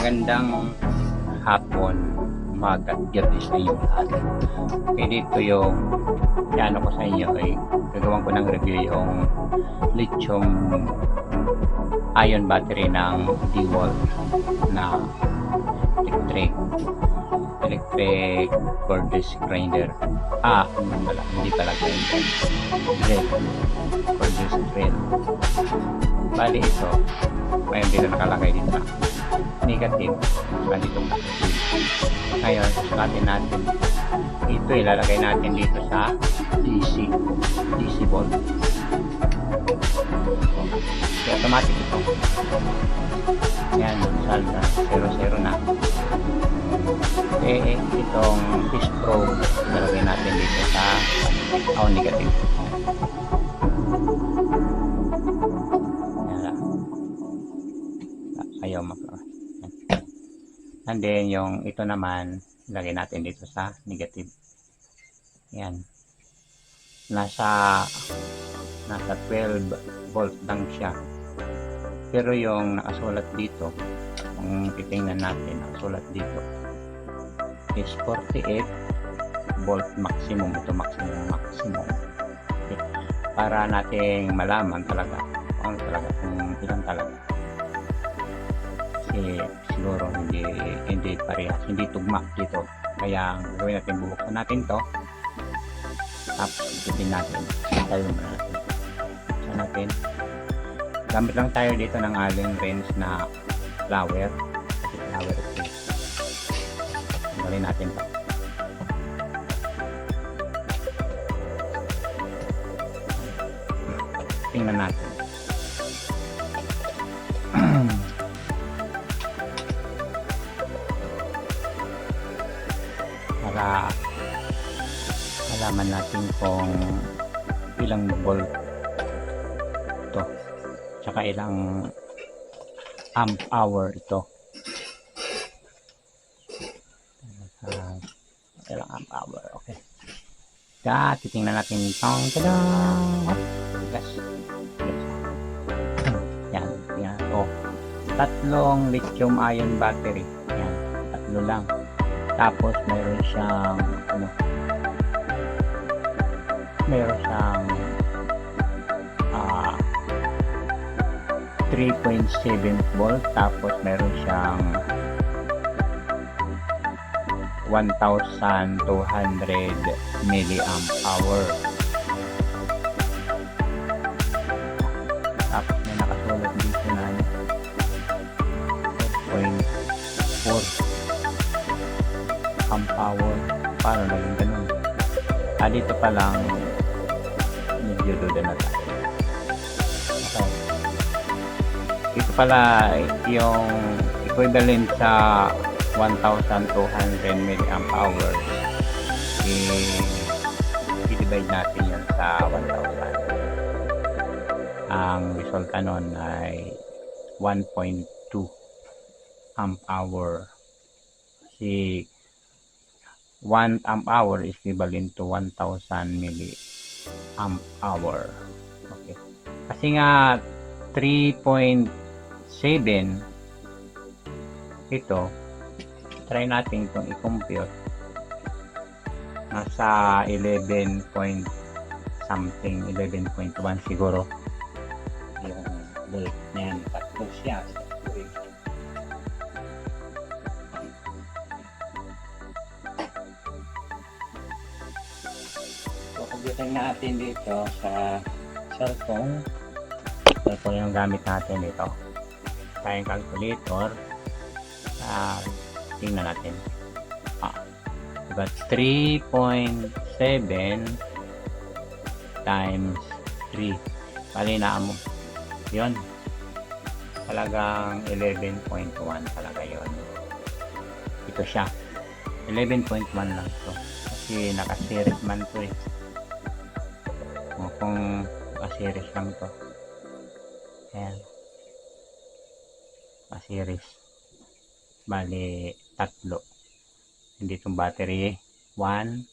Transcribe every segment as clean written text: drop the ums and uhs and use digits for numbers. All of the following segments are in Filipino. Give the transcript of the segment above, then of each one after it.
Magandang hapon, umaga, gabi sa inyo lahat. Okay, dito yung piano ko sa inyo ay gagawin ko ng review yung lithium ion battery ng DeWalt na electric cordless grinder. Hindi pala grinder, drill, cordless drill. Bali ito, may dito nakalagay dito na negative, dito positive. Ngayon, susukatin natin ito, ilalagay natin dito sa DC volt. So, automatic ito. Yan, salda 0 na. Itong fish probe ilalagay natin dito sa negative. Ayaw and then yung ito naman ilagay natin dito sa negative. Yan, nasa 12 volt lang siya, pero yung nakasulat dito, kung titingnan natin, nakasulat dito is 48 volt maximum. Ito maximum. Okay. Para nating malaman talaga kung ilan talaga, kasi siguro hindi parehas, hindi tugma dito. Kaya gawin natin, bubuksan natin to, tapos ikutin natin, tayo muna natin. Gamit lang tayo dito ng aling range na flower ito. Tanggalin natin to. Tingnan natin. Para malaman natin kung ilang volt ito, tsaka ilang amp hour ito. Ilang amp hour. Okay, titingnan natin itong yan. Tatlong lithium ion battery. Yan, tatlo lang. Tapos meron siyang 3.7 volt, tapos meron siyang 1,200 milliamp hour. Tapos may nakasulat dito na 4.4 amp hour. Paano naging ganun? Dito pa lang medyo duda na tayo. Okay, ito pala yung equivalent sa 1,200 milliamp hour. I-divide natin yun sa 1,000. Ang resulta nun ay 1.2 amp hour. Kasi 1 amp hour is equivalent to 1,000 milliamp hour. Okay. Kasi nga 3.7 ito, try natin itong i-compute. Nasa 11 point something, 11.1 siguro yung volt na yan. Tatlo siya. So, computing natin dito sa cellphone yung gamit natin dito. Tayong calculator. Tingnan natin. Diba 3.7 times 3, bali na mo yun, talagang 11.1 talaga yun. Ito siya 11.1 lang to, kasi naka-series man to eh. Kung naka-series lang to, ayan, naka-series, bali tatlo. Hindi itong battery 1,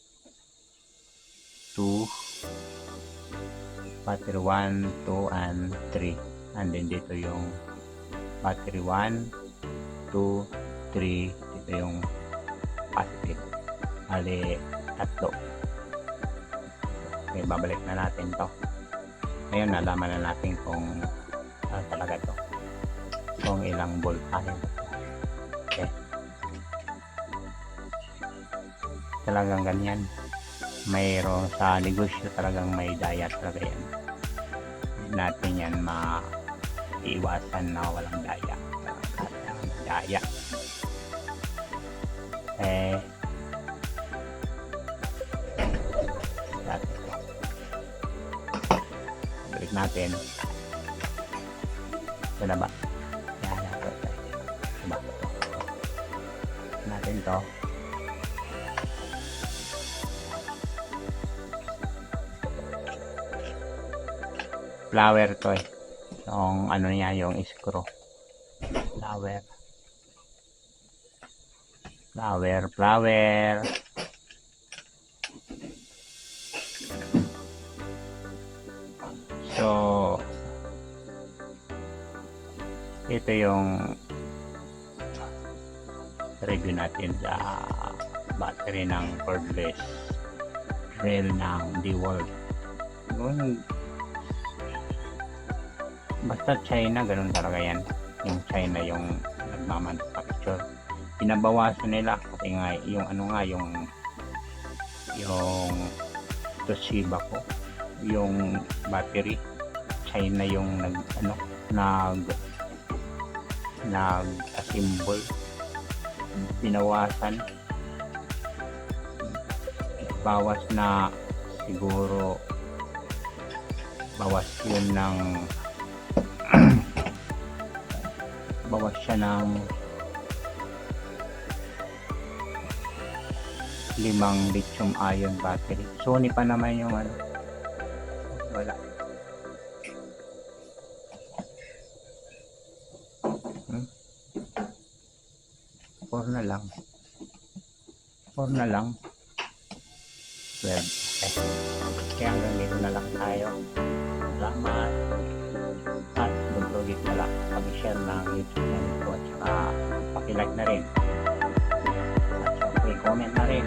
2, battery 1, 2, and 3. And then dito yung battery 1, 2, 3, ito yung positive. Bali, 3. Okay, babalik na natin to. Ngayon, nalaman na natin kung talaga to. Kung ilang voltahe. Okay. Talagang ganyan. Mayroon sa negosyo talagang may daya talaga yan. Hindi natin yan maiiwasan na walang daya. Daya. Balik natin. Ito na ba? Yan. Diba? Natin to. Flower to eh. Yung ano niya, yung screw. Flower. So, ito yung review natin sa battery ng cordless drill ng DeWalt. Basta China, ganun talaga yan. Yung China yung nagmamanufacture. Pinabawasan nila kasi nga yung yung Toshiba ko, yung battery China yung nag-assemble. Binawasan, bawas na siguro, bawas yun ng bawas siya ng 5 lithium ion battery. Sony pa naman yung wala. 4 na lang. 12. Kaya hanggang dito na lang tayo. Salamat. At don't forget na lang pag-share ng YouTube channel ko at saka paki-like na rin at saka comment na rin.